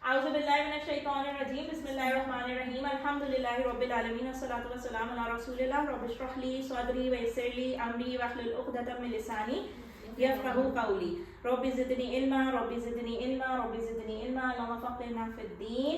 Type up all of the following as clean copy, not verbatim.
أعوذ بالله من الشيطان الرجيم بسم الله الرحمن الرحيم الحمد لله رب العالمين والصلاة والسلام على رسول الله رب اشرح لي صدري ويسر لي أمري واحلل عقدة من لساني يفقهوا قولي رب زدني علما رب زدني علما رب زدني علما اللهم فقهنا في الدين.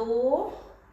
2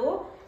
2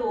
2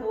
2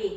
1.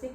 6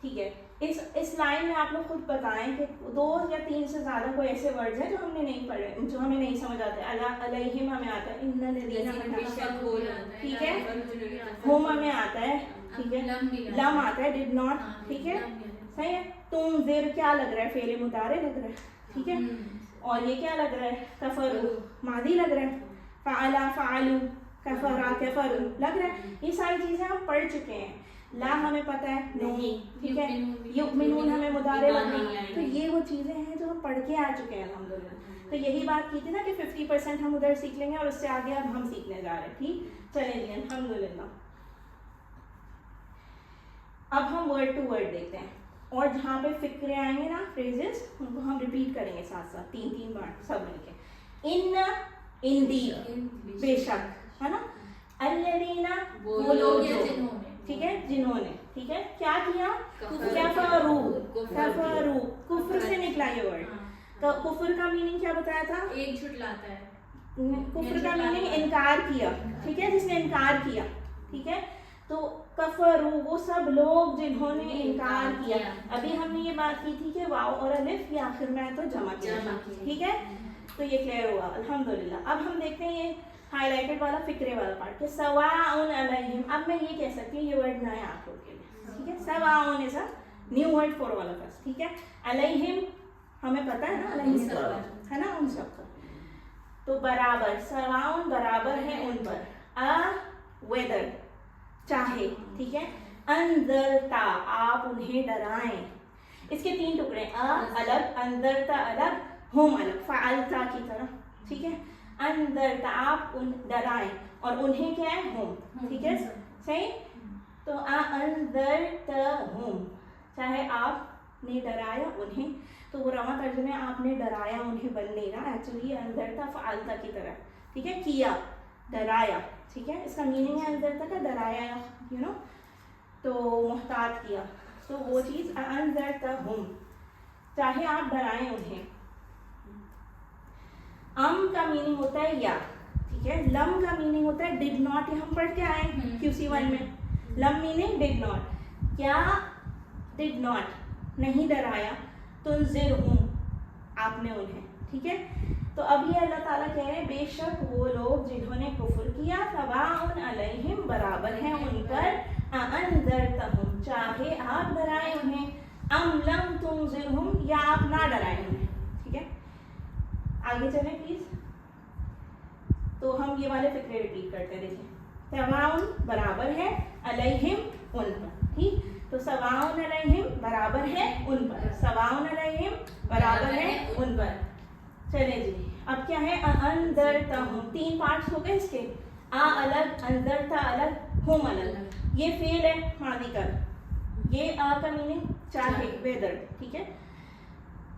ٹھیک ہے. اس لائن میں آپ لوگ خود بتائیں کہ 2 یا 3 سے زیادہ کوئی ایسے ورڈز ہیں جو ہم نے نہیں پڑھے, جو ہمیں نہیں سمجھ آتے. علیہم ہمیں آتا ہے, ان الذین ہمیں آتا ہے, ٹھیک ہے. ہم ہمیں آتا ہے, ٹھیک ہے. لم آتا ہے, ڈڈ ناٹ, ٹھیک ہے, صحیح ہے. تنذر کیا لگ رہا ہے, فعل مضارع لگ رہا ہے, ٹھیک ہے. اور یہ کیا لگ رہا ہے, کفروا ماضی لگ رہا ہے. فعلا فعلوا کفرا کفروا لگ رہا ہے. یہ ساری چیزیں ہم پڑھ چکے ہیں. لا ہمیں پتہ ہے نہیں, ٹھیک ہے. یؤمنون ہمیں مضارع لگ رہا ہے. تو یہ وہ چیزیں ہیں جو ہم پڑھ کے آ چکے ہیں الحمدللہ. تو یہی بات کی تھی نا کہ 50% ہم ادھر سیکھ لیں گے اور اس سے آگے اب ہم سیکھنے جا رہے ہیں. ٹھیک, چلیں جی الحمدللہ. اب ہم ورڈ ٹو ورڈ دیکھتے ہیں, اور جہاں پہ فکرے آئیں گے نا, فریزز, ان کو ہم ریپیٹ کریں گے ساتھ ساتھ 3 بار سب مل کے. ان, اندی, بے شک, ہے نا. الذین, وہ لوگ جو, ٹھیک ہے, جنہوں نے, ٹھیک ہے. کیا کیا, کفروا, کفر سے نکلا یہ ورڈ. کفر کا میننگ کیا بتایا تھا, ایک جھٹلاتا ہے. کفر کا میننگ انکار کیا, ٹھیک ہے, جس نے انکار کیا, ٹھیک ہے. تو کفروا وہ سب لوگ جنہوں نے انکار کیا. ابھی ہم نے یہ بات کی تھی کہ واو اور الف یہ آخر میں ہے تو جمع کیا, ٹھیک ہے. تو یہ کلیئر ہوا الحمدللہ. اب ہم دیکھتے ہیں یہ ہائی لائٹڈ والا فکرے والا پارٹ کہ سواء علیہم. اب میں یہ کہہ سکتی ہوں یہ ورڈ نیا آپ لوگ کے لیے, ٹھیک ہے. سواء is a new word for all of us, ٹھیک ہے. علیہم ہمیں پتہ ہے نا, علیہم ہے نا ان سب کا. تو برابر, سواء برابر ہے ان پر, ویدر چاہے, ٹھیک ہے. انذرتا آپ انہیں ڈرائیں. اس کے 3 ٹکڑے, الگ, انذرتا الگ, ہم الگ, فعلتا کی طرح, ٹھیک ہے. انذرتا آپ ڈرائیں, اور انہیں کیا ہے, ہم, ٹھیک ہے, صحیح. تو انذرتہم چاہے آپ نے ڈرایا انہیں, تو وہ رواں ترجمے آپ نے ڈرایا انہیں بن نہیں رہا, ایکچولی انذرتا فعلتا کی طرح, ٹھیک ہے. کیا, ڈرایا, ٹھیک ہے. اس کا میننگ ہے انذرتا کا ڈرایا, یو نو, تو محتاط کیا. تو وہ چیز انذرتہم چاہے آپ ڈرائیں انہیں. کا میننگ ہوتا ہے یا, ٹھیک ہے. لم کا میننگ ہوتا ہے ڈڈ ناٹ, یہ ہم پڑھ کے آئے QC1 میں. لم میننگ ڈڈ ناٹ, کیا ڈڈ ناٹ نہیں ڈرایا, تنذرہم آپ نے انہیں, ٹھیک ہے. تو اب یہ اللہ تعالیٰ کہہ رہے ہیں بے شک وہ لوگ جنہوں نے کفر کیا, سواء علیہم برابر ہیں ان پر, انذرتہم چاہے آپ ڈرائیں انہیں, ام لم تنذرہم یا آپ نہ ڈرائیں انہیں, ٹھیک ہے. آگے چلیں پلیز. تو ہم یہ والے فکرے ریپیٹ کرتے ہیں. دیکھیں, سواء برابر ہے, علیہم ان پر, ٹھیک. تو سواء علیہم برابر ہے ان پر, سواء علیہم برابر ہے ان پر. چلیں جی, اب کیا ہے, انذرتہم 3 پارٹس ہو گئے اس کے, الگ, انذرتا الگ, ہم الگ. یہ فعل ہے ماضی کا, یہ کا میننگ چاہے, ویدر, ٹھیک ہے,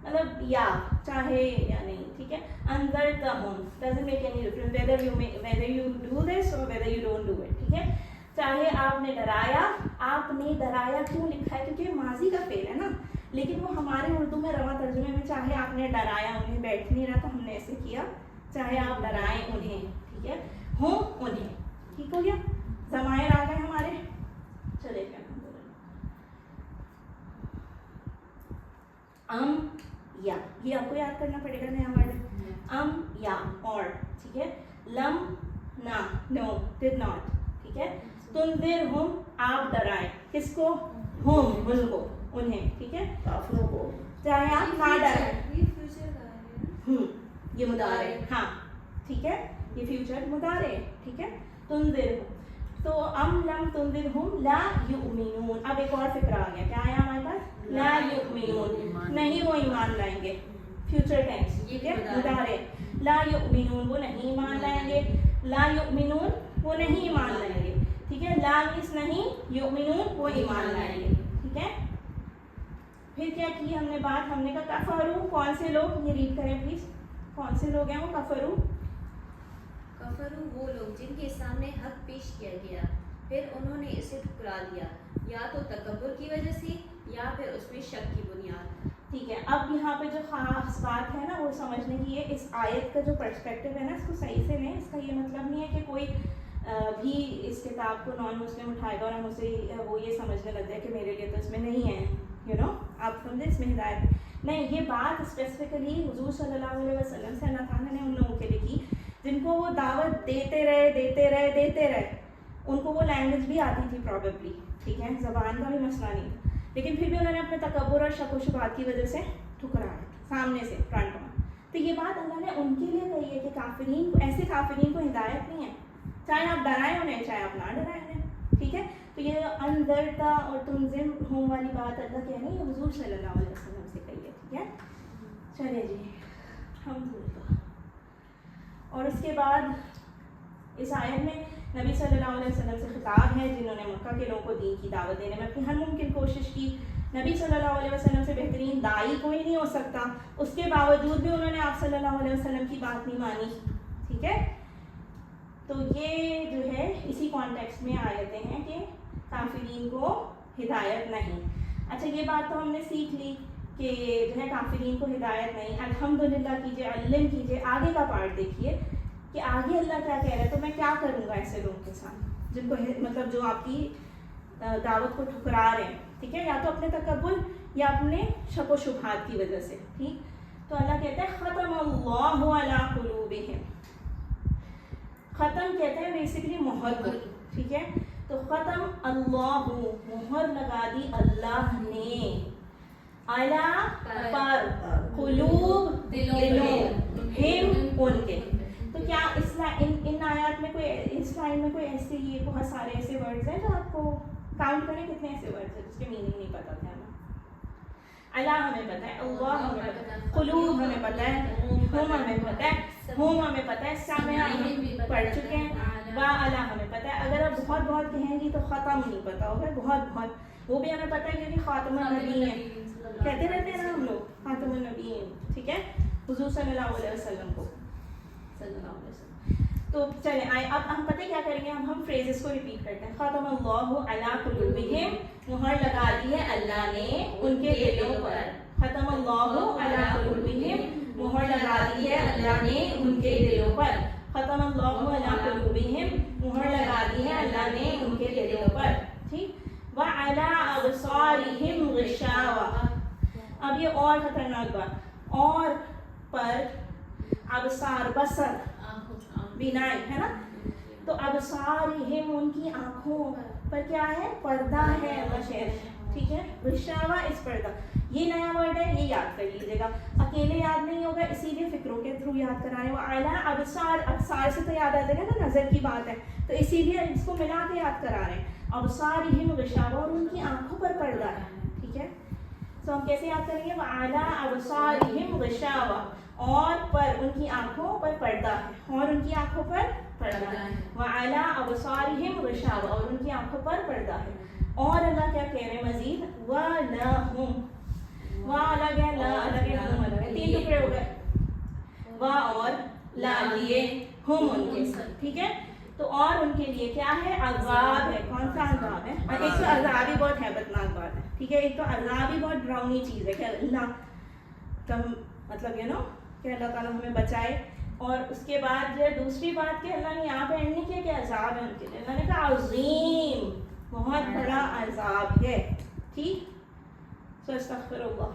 مطلب یا چاہے یا نہیں, ٹھیک ہے. انذرتہم doesn't make any difference whether you do this or whether you don't do it, ٹھیک ہے. چاہے آپ نے ڈرایا, آپ نے ڈرایا کیوں لکھا ہے, کیونکہ ماضی کا فعل ہے نا, لیکن وہ ہمارے اردو میں رواں ترجمے میں چاہے آپ نے ڈرایا انہیں بیٹھ نہیں رہا, تو ہم نے ایسے کیا, چاہے آپ ڈرائیں انہیں, ٹھیک ہے, ہوں انہیں, ٹھیک ہو گیا. ضمائر آ گئے ہمارے, چلے گئے. یا, یہ آپ کو یاد کرنا پڑے گا نیا ورڈ, یا اور, ٹھیک ہے. لم نہ, نو, ڈڈ ناٹ, ٹھیک ہے. تنذرہم آپ ڈرائیں, کس کو, ہم ان کو, انہیں, ٹھیک ہے, کافروں کو, چاہے آپ نہ ڈرائیں. یہ مضارع, ہاں, ٹھیک ہے, یہ فیوچر مضارع ہے, ٹھیک ہے. تنذرہم, تو ام لم تنذرہم لا یؤمنون. اب ایک اور فکر آ گیا, کیا آیا ہمارے پاس, لا یؤمنون, نہیں وہ ایمان لائیں گے, فیوچر ٹینس, ٹھیک ہے, مضارع. لا یؤمنون وہ نہیں ایمان لائیں گے, لا یؤمنون وہ نہیں ایمان لائیں گے, ٹھیک ہے. لا میس نہیں, یؤمنون وہ ایمان لائیں گے, ٹھیک ہے. پھر کیا کی ہم نے بات, ہم نے کہا کفروا, کون سے لوگ, یہ ریڈ کریں پلیز, کون سے لوگ ہیں وہ کفروا. کفروا وہ لوگ جن کے سامنے حق پیش کیا گیا, پھر انہوں نے اسے ٹھکرا دیا, یا تو تکبر کی وجہ سے یا پھر اس میں شک کی بنیاد. ٹھیک ہے. اب یہاں پہ جو خاص بات ہے نا وہ سمجھنے کی ہے, اس آیت کا جو پرسپیکٹو ہے نا, اس کو صحیح سے لیں. اس کا یہ مطلب نہیں ہے کہ کوئی بھی اس کتاب کو نان مسلم اٹھائے گا اور ہم اسے وہ یہ سمجھنے لگ جائے کہ میرے لیے تو اس میں نہیں ہے، یو نو، آپ سمجھے اس میں ہدایت نہیں. یہ بات اسپیسیفکلی حضور صلی اللہ علیہ وسلم سے اللہ تعالیٰ نے ان لوگوں کے لیے کی جن کو وہ دعوت دیتے رہے. ان کو وہ لینگویج بھی آتی تھی پرابیبلی، ٹھیک ہے، زبان کا بھی مسئلہ نہیں تھا، لیکن پھر بھی انہوں نے اپنے تکبر اور شک و شبہات کی وجہ سے ٹھکرایا سامنے سے فرنٹ میں. تو یہ بات اللہ نے ان کے لیے کہی ہے کہ کافرین کو، ایسے کافرین کو ہدایت نہیں ہے، چاہے آپ ڈرائیں انہیں چاہے آپ نہ ڈرائیں انہیں، ٹھیک ہے. تو یہ انذرتا اور تنذر ہوم والی بات اللہ کہہ رہے ہیں، یہ حضور صلی اللہ علیہ وسلم سے کہی ہے، ٹھیک ہے. چلے جی الحمدللہ. اور اس کے بعد اس آیت میں نبی صلی اللہ علیہ وسلم سے خطاب ہے جنہوں نے مکہ کے لوگوں کو دین کی دعوت دینے میں اپنی ہر ممکن کوشش کی. نبی صلی اللہ علیہ وسلم سے بہترین داعی کوئی نہیں ہو سکتا، اس کے باوجود بھی انہوں نے آپ صلی اللہ علیہ وسلم کی بات نہیں مانی، ٹھیک ہے. تو یہ جو ہے اسی کانٹیکسٹ میں آیتیں ہیں کہ کافرین کو ہدایت نہیں. اچھا یہ بات تو ہم نے سیکھ لی کہ جو ہے کافرین کو ہدایت نہیں. الحمدللہ کیجیے، علم کیجیے. آگے کا پارٹ دیکھیے کہ آگے اللہ کیا کہہ رہا ہے. تو میں کیا کروں گا ایسے لوگوں کے ساتھ جن کو مطلب جو آپ کی دعوت کو ٹھکرا رہے ہیں، ٹھیک ہے، یا تو اپنے تکبر یا اپنے شک و شبہات کی وجہ سے، ٹھیک. تو اللہ کہتا ہے ختم اللہ علی قلوبہم. ختم کہتے ہیں بیسیکلی مہر کو، ٹھیک ہے. تو ختم اللہ، مہر لگا دی اللہ نے، علی پر، قلوب دلوں، ہم ان کے. تو کیا ان آیات میں کوئی، اس لائن میں کوئی ایسے یہ بہت سارے ایسے ورڈز ہیں جو آپ کو کاؤنٹ کریں کتنے ایسے ورڈز ہیں جس کے میننگ نہیں پتہ تھے ہمیں. اللہ ہمیں پتہ ہے، اللہ ہمیں پتہ ہے، قلوب ہمیں پتہ ہے، ہم ہمیں پتہ ہے، ہم ہمیں پتہ ہے، سامع ہم پڑھ چکے ہیں، وا اللہ ہمیں پتہ ہے. اگر آپ بہت بہت کہیں گی تو ختم نہیں پتہ ہوگا، بہت بہت وہ بھی ہمیں پتہ ہے کیونکہ خاتم النبی ہے، کہتے رہتے ہیں نا ہم لوگ خاتم النبی ہیں، ٹھیک ہے، حضور صلی اللہ علیہ وسلم کو صلی اللہ علیہ وسلم. تو چلیں اب ہم پتہ کیا کریں گے، ہم فریزز کو ریپیٹ کرتے ہیں. ختم اللہ علی قلوبہم، مہر لگا دی ہے اللہ نے ان کے دلوں پر. ختم اللہ علی قلوبہم، مہر لگا دی ہے اللہ نے ان کے دلوں پر. ختم اللہ علی قلوبہم، مہر لگا دی ہے اللہ نے ان کے دلوں پر، ٹھیک. وعلی ابصارہم غشاوہ. اب یہ اور خطرناک بات، اور پر ابصار، بصر بینائی ہے نا. تو ابصارہم ان کی آنکھوں پر کیا ہے، پردہ ہے اللہ شہر، ٹھیک ہے. غشاوہ اس پردہ، یہ نیا ورڈ ہے، یہ یاد کر لیجیے گا، اکیلے یاد نہیں ہوگا اسی لیے فکروں کے تھرو یاد کرا رہے ہیں. وہ اعلیٰ ابصار، ابصار سے تو یاد آ جائے گا نا، نظر کی بات ہے، تو اسی لیے اس کو ملا کے یاد کرا رہے ہیں. ابصارہم غشاوہ، اور ان کی آنکھوں پر پردہ ہے، ٹھیک ہے. تو ہم کیسے یاد کریں گے، وہ اعلیٰ ابصارہم غشاوہ، اور پر ان کی آنکھوں پر پردہ ہے، اور ان کی آنکھوں پر پردہ ہے. وعلی ابصارہم غشاوہ، اور ان کی آنکھوں پر پردہ ہے. اور اللہ کیا کہہ رہے ہیں مزید، وَلَهُمْ، وا الگ ہے، لا الگ ہے، ہم الگ ہے، تین ٹکڑے ہو گئے. وا اور لا لیے، ہم ان کے ساتھ، ٹھیک ہے. تو اور ان کے لیے کیا ہے، عذاب ہے. کون سا عذاب ہے؟ ایک تو عذاب ہی بہت ہیبتناک بات ہے، ٹھیک ہے. ایک تو عذاب ہی بہت ڈراؤنی چیز ہے کہ اللہ کا مطلب یو نو کہ اللہ تعالیٰ ہمیں بچائے. اور اس کے بعد جو ہے دوسری بات کہ اللہ نے یہاں پہ اینڈ نہیں کیا کہ عذاب ہے ان کے لیے، اللہ نے کہا عظیم، بہت بڑا عذاب ہے، ٹھیک. سو استغفر اللہ،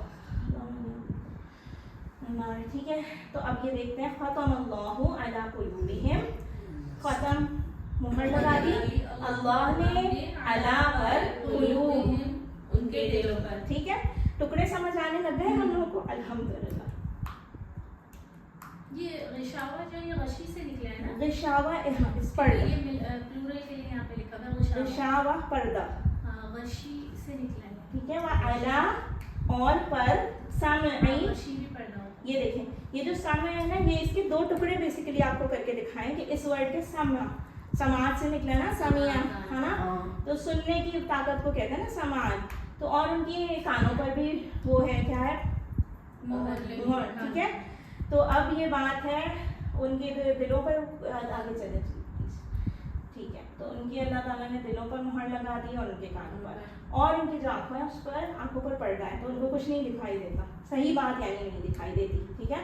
ٹھیک ہے. تو اب یہ دیکھتے ہیں، ختم اللہ علی قلوبہم، ختم مہر لگا دی اللہ نے علی پر، قلوب ان کے دلوں پر، ٹھیک ہے. ٹکڑے سمجھ آنے لگ گئے ہم لوگوں کو، الحمدللہ. یہ غشاوہ جو یہ غشی سے نکلا ہے نا، غشاوہ اس پردہ، یہ پلورل کے لیے یہاں پہ لکھا ہے غشاوہ پردہ، ہاں غشی سے نکلا ہے، ٹھیک ہے. وعلی اور پر، سامعی، غشی بھی پڑھنا ہوتا ہے. یہ دیکھیں یہ جو سامع ہے نا، یہ اس کے دو ٹکڑے بیسیکلی آپ کو کر کے دکھائیں کہ اس ورڈ کے سمع، سماعت سے نکلا نا، سمیع ہے نا. تو سننے کی طاقت کو کہتے ہیں نا سماعت. تو اور ان کی کانوں پر بھی وہ ہے، کیا ہے، مہر، ٹھیک ہے. تو اب یہ بات ہے ان کے دلوں پر، آگے چلے پلیز، ٹھیک ہے. تو ان کی اللہ تعالیٰ نے دلوں پر مہر لگا دی اور ان کے کانوں پر، اور ان کی جو آنکھوں ہے اس پر، آنکھوں پر پردہ ہے، تو ان کو کچھ نہیں دکھائی دیتا. صحیح بات یعنی نہیں دکھائی دیتی، ٹھیک ہے.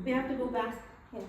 We have to go back here.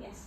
yes,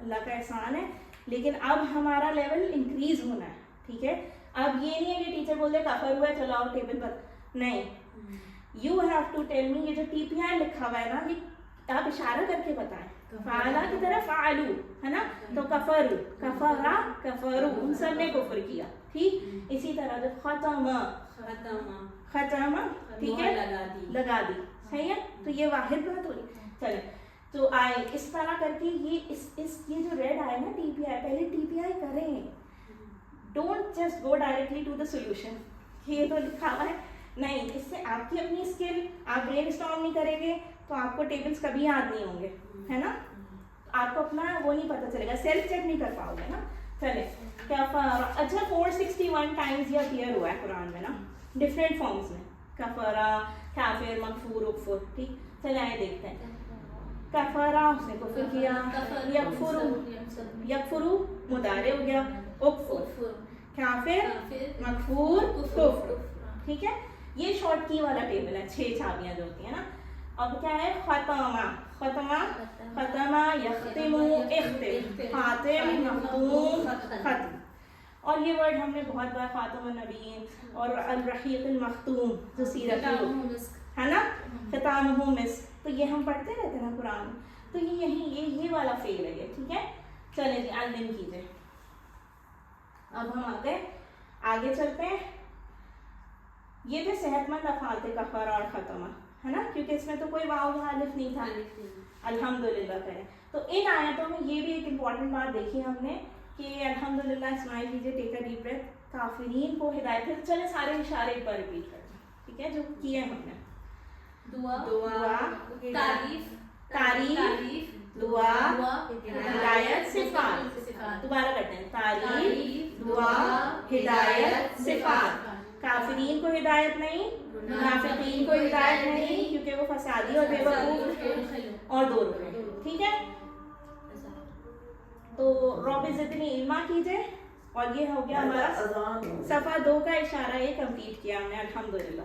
اللہ کا احسان ہے. لیکن اب ہمارا لیول انکریز ہونا ہے, ٹھیک ہے. اب یہ نہیں ہے کہ ٹیچر بول دے کفر ہوا ہے چلو آؤ ٹیبل پر, نہیں, you have to tell me. یہ جو ٹی پی آئی لکھا ہوا ہے نا, یہ آپ اشارہ کر کے بتائیں. فعلا کی طرح فعلو ہے نا, تو کفرو, کفرا, کفرو, ان سب نے کفر کیا, ٹھیک. اسی طرح جو ختم, ختم, ٹھیک ہے, لگا دی, صحیح ہے. تو یہ واحد بات ہو رہی. چلے تو آئے اس طرح کر کے یہ جو ریڈ آئے نا ٹی پی آئی, پہلے ٹی پی آئی کریں. Don't just go directly to the solution, یہ تو لکھا ہوا ہے, نہیں. اس سے آپ کی اپنی اسکل, آپ برین اسٹارم نہیں کریں گے تو آپ کو ٹیبلز کبھی یاد نہیں ہوں گے, ہے نا. آپ کو اپنا وہ نہیں پتہ چلے گا, سیلف چیک نہیں کر پاؤ گے نا. چلے کفارہ, اچھا 461 ٹائمز یہ اپیئر ہوا ہے قرآن میں نا, ڈفرینٹ فارمز میں. کفارہ, کافر, مغفور, اکفر, ٹھیک. چلے آئے دیکھتے ہیں. کفارہ اس نے کفر کیا, یکفرو, یکفرو مضارع ہو گیا, اکفر, کافر, مغفور, کفر, ٹھیک ہے. یہ شارٹ کی والا ٹیبل ہے, 6 چابیاں جو ہوتی ہیں نا. اب کیا ہے, ختمہ, ختمہ, ختمہ, یختم, اختم, خاتم, مختوم, ختم. اور یہ ورڈ ہم نے بہت بار خاتم النبیین اور الرحیق المختوم جو سیرت ہے نا, ختامہ مسک, تو یہ ہم پڑھتے رہتے ہیں نا قرآن میں. تو یہ یہی یہ والا فعل ہے, ٹھیک ہے. چلیں جی علم کیجیے. اب ہم آتے ہیں آگے چلتے ہیں. یہ تھے صحت مند افعال تھے کفر اور ختمہ, ہے نا, کیونکہ اس میں تو کوئی واو یا الف نہیں تھا. الحمدللہ کریں. تو ان آیتوں میں یہ بھی ایک امپورٹنٹ بات دیکھی ہم نے کہ الحمدللہ, اسمائل کیجیے, ٹیک اے ڈیپ بریتھ. کافرین کو ہدایت, پھر چلے سارے اشارے ایک بار ریپیٹ کرتے ہیں, ٹھیک ہے, جو کیے ہم نے. دعا, تعریف, تعریف, دعا, ہدایت, صفات. دوبارہ کرتے ہیں, تعریف, دعا, ہدایت, صفات. کافرین کو ہدایت نہیں, منافقین کو ہدایت نہیں, کیونکہ وہ فسادی اور بے وقوف اور 2 روپے, ٹھیک ہے. تو رب زدنی علما کیجئے. اور یہ ہو گیا ہمارا صفحہ 2 کا اشارہ, یہ کمپلیٹ کیا ہم نے الحمدللہ.